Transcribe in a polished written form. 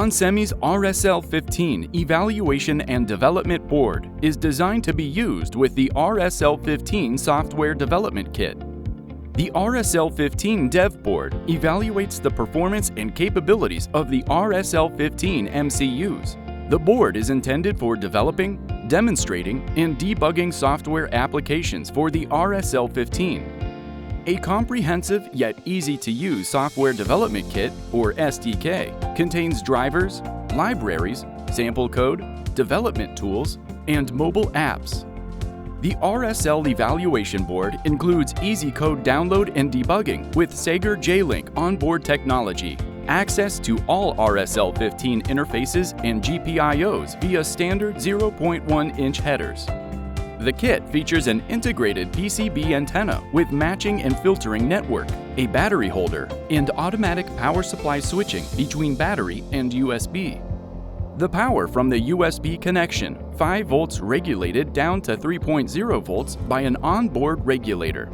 onsemi's RSL15 Evaluation and Development Board is designed to be used with the RSL15 Software Development Kit. The RSL15 Dev Board evaluates the performance and capabilities of the RSL15 MCUs. The board is intended for developing, demonstrating, and debugging software applications for the RSL15. A comprehensive yet easy-to-use software development kit, or SDK, contains drivers, libraries, sample code, development tools, and mobile apps. The RSL Evaluation Board includes easy code download and debugging with Sager J-Link onboard technology, access to all RSL15 interfaces and GPIOs via standard 0.1-inch headers. The kit features an integrated PCB antenna with matching and filtering network, a battery holder, and automatic power supply switching between battery and USB. The power from the USB connection, 5 volts regulated down to 3.0 volts by an onboard regulator.